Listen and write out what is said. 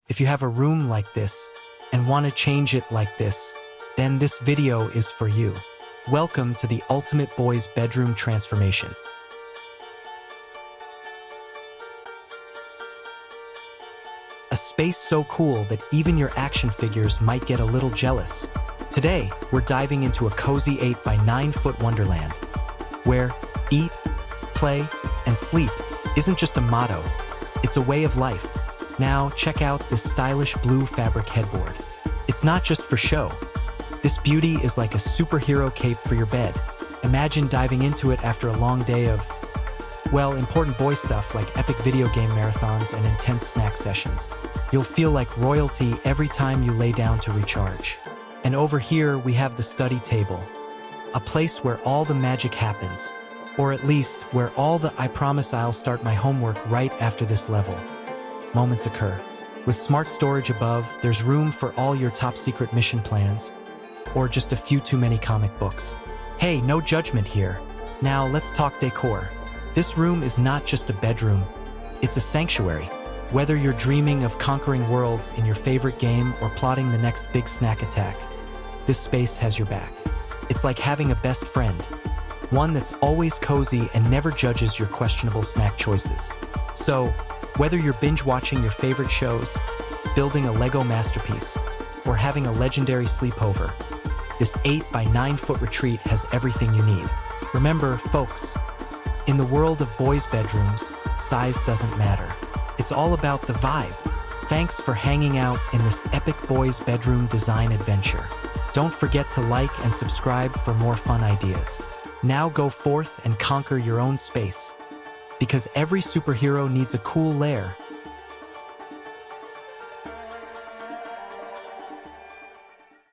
If you have a room like this and want to change it like this, then this video is for you. Welcome to the ultimate boys' bedroom transformation. A space so cool that even your action figures might get a little jealous. Today, we're diving into a cozy 8'9" wonderland, where eat, play, and sleep isn't just a motto, it's a way of life. Now, check out this stylish blue fabric headboard. It's not just for show. This beauty is like a superhero cape for your bed. Imagine diving into it after a long day of, well, important boy stuff like epic video game marathons and intense snack sessions. You'll feel like royalty every time you lay down to recharge. And over here, we have the study table, a place where all the magic happens, or at least where all the "I promise I'll start my homework right after this level" moments occur. With smart storage above, there's room for all your top secret mission plans, or just a few too many comic books. Hey, no judgment here. Now let's talk decor. This room is not just a bedroom, it's a sanctuary. Whether you're dreaming of conquering worlds in your favorite game or plotting the next big snack attack, this space has your back. It's like having a best friend, one that's always cozy and never judges your questionable snack choices. So, whether you're binge-watching your favorite shows, building a Lego masterpiece, or having a legendary sleepover, this 8'9" retreat has everything you need. Remember, folks, in the world of boys' bedrooms, size doesn't matter. It's all about the vibe. Thanks for hanging out in this epic boys' bedroom design adventure. Don't forget to like and subscribe for more fun ideas. Now go forth and conquer your own space, because every superhero needs a cool lair